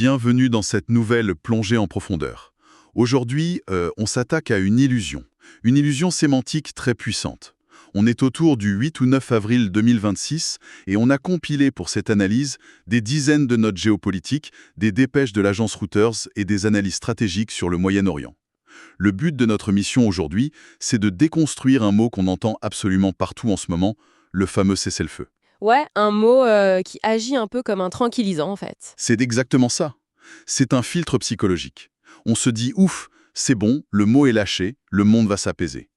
Bienvenue dans cette nouvelle plongée en profondeur. Aujourd'hui, on s'attaque à une illusion sémantique très puissante. On est autour du 8 ou 9 avril 2026 et on a compilé pour cette analyse des dizaines de notes géopolitiques, des dépêches de l'agence Reuters et des analyses stratégiques sur le Moyen-Orient. Le but de notre mission aujourd'hui, c'est de déconstruire un mot qu'on entend absolument partout en ce moment, le fameux cessez-le-feu. Ouais, un mot qui agit un peu comme un tranquillisant en fait. C'est exactement ça. C'est un filtre psychologique. On se dit « ouf, c'est bon, le mot est lâché, le monde va s'apaiser ».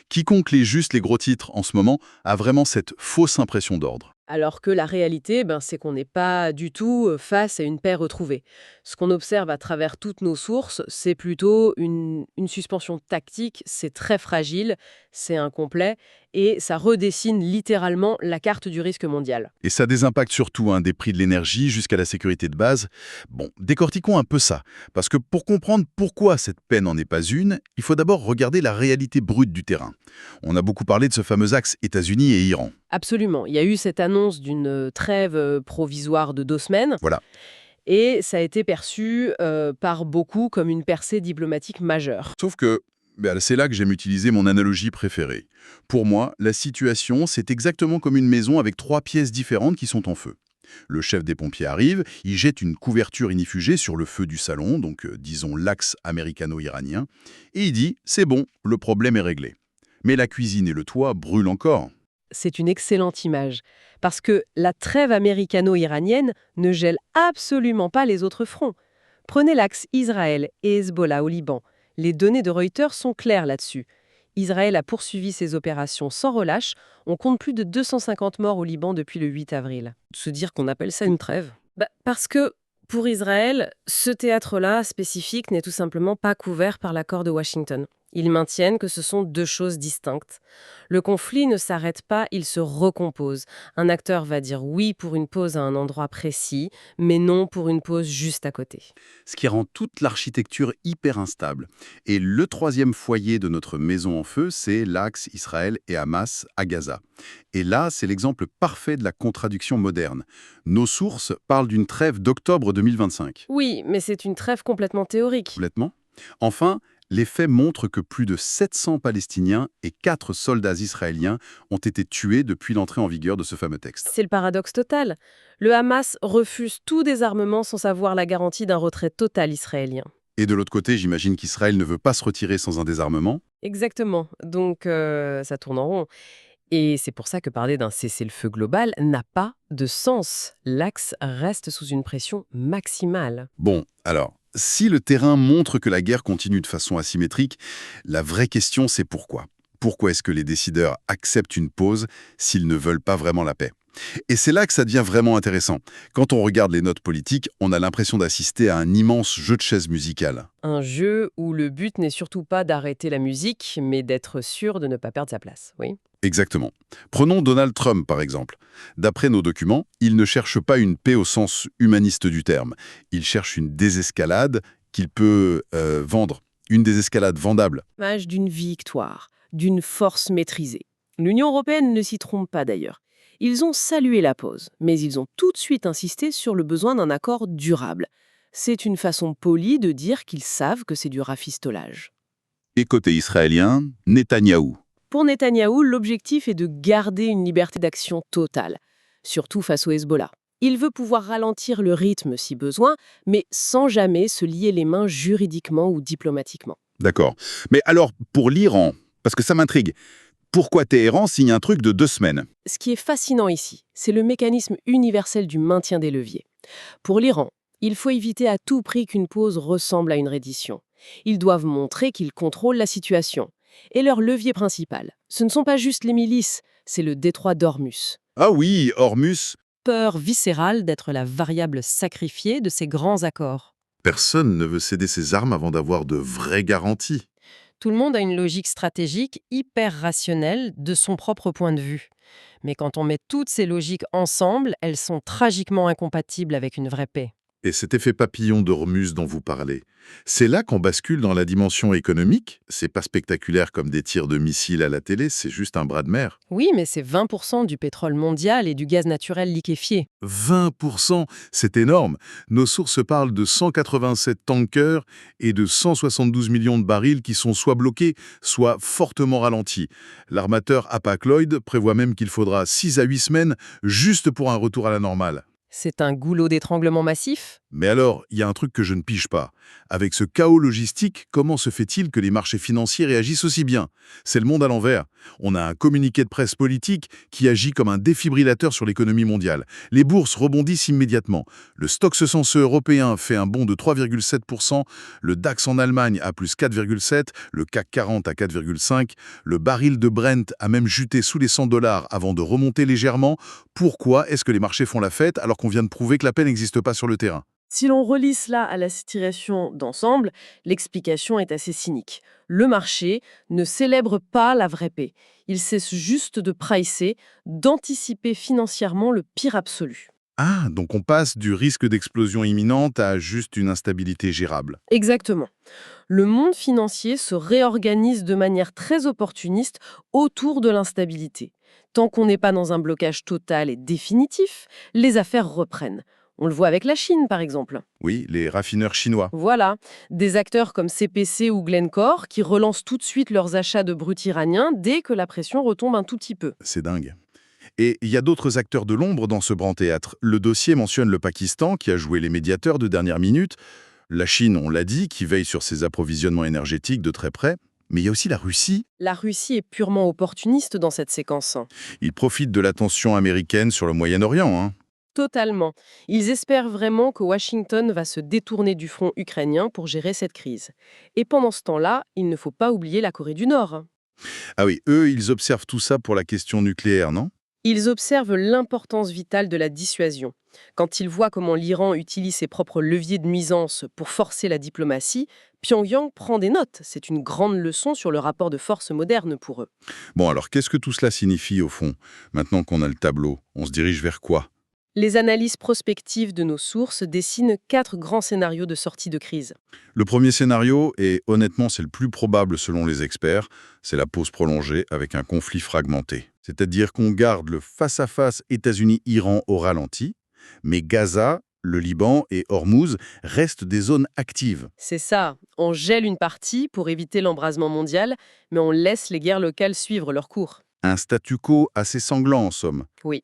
Quiconque lit juste les gros titres en ce moment a vraiment cette fausse impression d'ordre. Alors que la réalité, c'est qu'on n'est pas du tout face à une paix retrouvée. Ce qu'on observe à travers toutes nos sources, c'est plutôt une suspension tactique, c'est très fragile, c'est incomplet, et ça redessine littéralement la carte du risque mondial. Et ça a des impacts surtout, des prix de l'énergie jusqu'à la sécurité de base. Bon, décortiquons un peu ça. Parce que pour comprendre pourquoi cette paix n'en est pas une, il faut d'abord regarder la réalité brute du terrain. On a beaucoup parlé de ce fameux axe États-Unis et Iran. Absolument. Il y a eu cette annonce d'une trêve provisoire de 2 semaines, Voilà. et ça a été perçu par beaucoup comme une percée diplomatique majeure. Sauf que c'est là que j'aime utiliser mon analogie préférée. Pour moi, la situation, c'est exactement comme une maison avec 3 pièces différentes qui sont en feu. Le chef des pompiers arrive, il jette une couverture inifugée sur le feu du salon, donc disons l'axe américano-iranien, et il dit « c'est bon, le problème est réglé ». Mais la cuisine et le toit brûlent encore. C'est une excellente image, parce que la trêve américano-iranienne ne gèle absolument pas les autres fronts. Prenez l'axe Israël et Hezbollah au Liban. Les données de Reuters sont claires là-dessus. Israël a poursuivi ses opérations sans relâche. On compte plus de 250 morts au Liban depuis le 8 avril. Se dire qu'on appelle ça une trêve? Parce que, pour Israël, ce théâtre-là, spécifique, n'est tout simplement pas couvert par l'accord de Washington. Ils maintiennent que ce sont 2 choses distinctes. Le conflit ne s'arrête pas, il se recompose. Un acteur va dire oui pour une pause à un endroit précis, mais non pour une pause juste à côté. Ce qui rend toute l'architecture hyper instable. Et le troisième foyer de notre maison en feu, c'est l'axe Israël et Hamas à Gaza. Et là, c'est l'exemple parfait de la contradiction moderne. Nos sources parlent d'une trêve d'octobre 2025. Oui, mais c'est une trêve complètement théorique. Complètement. Enfin, les faits montrent que plus de 700 Palestiniens et 4 soldats israéliens ont été tués depuis l'entrée en vigueur de ce fameux texte. C'est le paradoxe total. Le Hamas refuse tout désarmement sans savoir la garantie d'un retrait total israélien. Et de l'autre côté, j'imagine qu'Israël ne veut pas se retirer sans un désarmement. Exactement. Donc, ça tourne en rond. Et c'est pour ça que parler d'un cessez-le-feu global n'a pas de sens. L'axe reste sous une pression maximale. Bon, alors, si le terrain montre que la guerre continue de façon asymétrique, la vraie question c'est pourquoi. Pourquoi est-ce que les décideurs acceptent une pause s'ils ne veulent pas vraiment la paix? Et c'est là que ça devient vraiment intéressant. Quand on regarde les notes politiques, on a l'impression d'assister à un immense jeu de chaises musicales. Un jeu où le but n'est surtout pas d'arrêter la musique, mais d'être sûr de ne pas perdre sa place, oui. Exactement. Prenons Donald Trump, par exemple. D'après nos documents, il ne cherche pas une paix au sens humaniste du terme. Il cherche une désescalade qu'il peut vendre, une désescalade vendable. Image d'une victoire, d'une force maîtrisée. L'Union européenne ne s'y trompe pas d'ailleurs. Ils ont salué la pause, mais ils ont tout de suite insisté sur le besoin d'un accord durable. C'est une façon polie de dire qu'ils savent que c'est du rafistolage. Et côté israélien, Netanyahou. Pour Netanyahou, l'objectif est de garder une liberté d'action totale, surtout face au Hezbollah. Il veut pouvoir ralentir le rythme si besoin, mais sans jamais se lier les mains juridiquement ou diplomatiquement. D'accord. Mais alors, pour l'Iran, parce que ça m'intrigue, pourquoi Téhéran signe un truc de 2 semaines? Ce qui est fascinant ici, c'est le mécanisme universel du maintien des leviers. Pour l'Iran, il faut éviter à tout prix qu'une pause ressemble à une reddition. Ils doivent montrer qu'ils contrôlent la situation. Et leur levier principal, ce ne sont pas juste les milices, c'est le détroit d'Ormuz. Ah oui, Hormuz. Peur viscérale d'être la variable sacrifiée de ces grands accords. Personne ne veut céder ses armes avant d'avoir de vraies garanties. Tout le monde a une logique stratégique hyper rationnelle de son propre point de vue. Mais quand on met toutes ces logiques ensemble, elles sont tragiquement incompatibles avec une vraie paix. Et cet effet papillon d'Hormuz dont vous parlez, c'est là qu'on bascule dans la dimension économique? C'est pas spectaculaire comme des tirs de missiles à la télé, c'est juste un bras de mer. Oui, mais c'est 20% du pétrole mondial et du gaz naturel liquéfié. 20%, c'est énorme. Nos sources parlent de 187 tankers et de 172 millions de barils qui sont soit bloqués, soit fortement ralentis. L'armateur Hapag-Lloyd prévoit même qu'il faudra 6 à 8 semaines juste pour un retour à la normale. C'est un goulot d'étranglement massif? Mais alors, il y a un truc que je ne pige pas. Avec ce chaos logistique, comment se fait-il que les marchés financiers réagissent aussi bien? C'est le monde à l'envers. On a un communiqué de presse politique qui agit comme un défibrillateur sur l'économie mondiale. Les bourses rebondissent immédiatement. Le Stoxx 600 européen fait un bond de 3,7%, le DAX en Allemagne à plus 4,7%, le CAC 40 à 4,5%, le baril de Brent a même chuté sous les $100 avant de remonter légèrement. Pourquoi est-ce que les marchés font la fête alors qu'on vient de prouver que la paix n'existe pas sur le terrain? Si l'on relie cela à la situation d'ensemble, l'explication est assez cynique. Le marché ne célèbre pas la vraie paix. Il cesse juste de pricer, d'anticiper financièrement le pire absolu. Ah, donc on passe du risque d'explosion imminente à juste une instabilité gérable. Exactement. Le monde financier se réorganise de manière très opportuniste autour de l'instabilité. Tant qu'on n'est pas dans un blocage total et définitif, les affaires reprennent. On le voit avec la Chine, par exemple. Oui, les raffineurs chinois. Voilà, des acteurs comme CPC ou Glencore qui relancent tout de suite leurs achats de brut iranien dès que la pression retombe un tout petit peu. C'est dingue. Et il y a d'autres acteurs de l'ombre dans ce grand théâtre. Le dossier mentionne le Pakistan, qui a joué les médiateurs de dernière minute. La Chine, on l'a dit, qui veille sur ses approvisionnements énergétiques de très près. Mais il y a aussi la Russie. La Russie est purement opportuniste dans cette séquence. Ils profitent de la tension américaine sur le Moyen-Orient, hein. Totalement. Ils espèrent vraiment que Washington va se détourner du front ukrainien pour gérer cette crise. Et pendant ce temps-là, il ne faut pas oublier la Corée du Nord. Ah oui, eux, ils observent tout ça pour la question nucléaire, non? Ils observent l'importance vitale de la dissuasion. Quand ils voient comment l'Iran utilise ses propres leviers de nuisance pour forcer la diplomatie, Pyongyang prend des notes. C'est une grande leçon sur le rapport de force moderne pour eux. Bon, alors qu'est-ce que tout cela signifie, au fond? Maintenant qu'on a le tableau, on se dirige vers quoi? Les analyses prospectives de nos sources dessinent 4 grands scénarios de sortie de crise. Le premier scénario, et honnêtement c'est le plus probable selon les experts, c'est la pause prolongée avec un conflit fragmenté. C'est-à-dire qu'on garde le face-à-face États-Unis-Iran au ralenti, mais Gaza, le Liban et Hormuz restent des zones actives. C'est ça, on gèle une partie pour éviter l'embrasement mondial, mais on laisse les guerres locales suivre leur cours. Un statu quo assez sanglant en somme. Oui.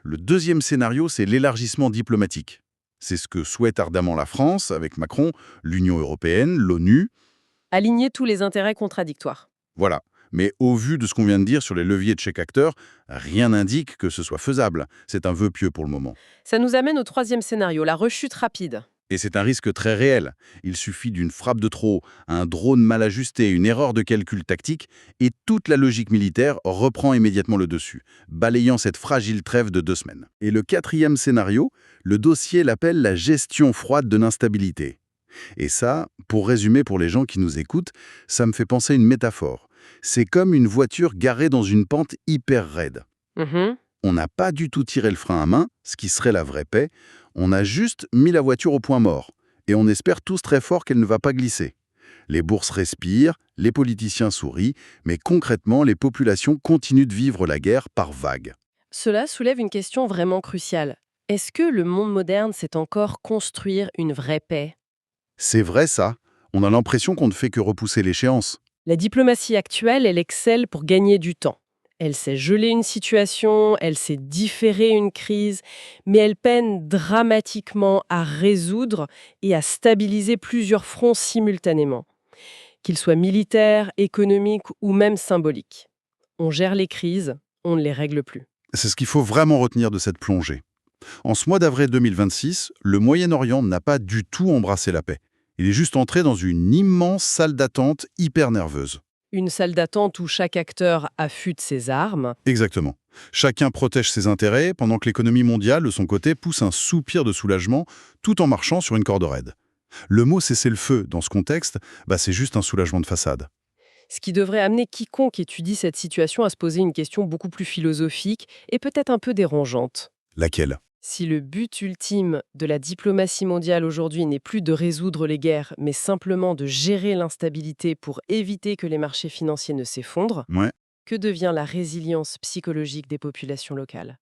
Le deuxième scénario, c'est l'élargissement diplomatique. C'est ce que souhaite ardemment la France avec Macron, l'Union européenne, l'ONU. Aligner tous les intérêts contradictoires. Voilà. Mais au vu de ce qu'on vient de dire sur les leviers de chaque acteur, rien n'indique que ce soit faisable. C'est un vœu pieux pour le moment. Ça nous amène au troisième scénario, la rechute rapide. Et c'est un risque très réel. Il suffit d'une frappe de trop, un drone mal ajusté, une erreur de calcul tactique, et toute la logique militaire reprend immédiatement le dessus, balayant cette fragile trêve de 2 semaines. Et le quatrième scénario, le dossier l'appelle la gestion froide de l'instabilité. Et ça, pour résumer pour les gens qui nous écoutent, ça me fait penser à une métaphore. C'est comme une voiture garée dans une pente hyper raide. Mhm. On n'a pas du tout tiré le frein à main, ce qui serait la vraie paix. On a juste mis la voiture au point mort. Et on espère tous très fort qu'elle ne va pas glisser. Les bourses respirent, les politiciens sourient, mais concrètement, les populations continuent de vivre la guerre par vagues. Cela soulève une question vraiment cruciale. Est-ce que le monde moderne sait encore construire une vraie paix? C'est vrai ça. On a l'impression qu'on ne fait que repousser l'échéance. La diplomatie actuelle, elle excelle pour gagner du temps. Elle sait geler une situation, elle sait différer une crise, mais elle peine dramatiquement à résoudre et à stabiliser plusieurs fronts simultanément, qu'ils soient militaires, économiques ou même symboliques. On gère les crises, on ne les règle plus. C'est ce qu'il faut vraiment retenir de cette plongée. En ce mois d'avril 2026, le Moyen-Orient n'a pas du tout embrassé la paix. Il est juste entré dans une immense salle d'attente hyper nerveuse. Une salle d'attente où chaque acteur affûte ses armes. Exactement. Chacun protège ses intérêts pendant que l'économie mondiale, de son côté, pousse un soupir de soulagement tout en marchant sur une corde raide. Le mot cessez-le-feu, dans ce contexte, c'est juste un soulagement de façade. Ce qui devrait amener quiconque étudie cette situation à se poser une question beaucoup plus philosophique et peut-être un peu dérangeante. Laquelle? Si le but ultime de la diplomatie mondiale aujourd'hui n'est plus de résoudre les guerres, mais simplement de gérer l'instabilité pour éviter que les marchés financiers ne s'effondrent, Ouais. que devient la résilience psychologique des populations locales?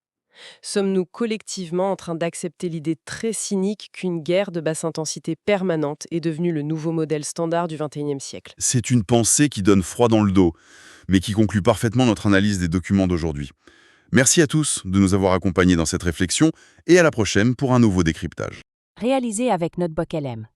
Sommes-nous collectivement en train d'accepter l'idée très cynique qu'une guerre de basse intensité permanente est devenue le nouveau modèle standard du XXIe siècle? C'est une pensée qui donne froid dans le dos, mais qui conclut parfaitement notre analyse des documents d'aujourd'hui. Merci à tous de nous avoir accompagnés dans cette réflexion et à la prochaine pour un nouveau décryptage. Réalisé avec Notebook LM.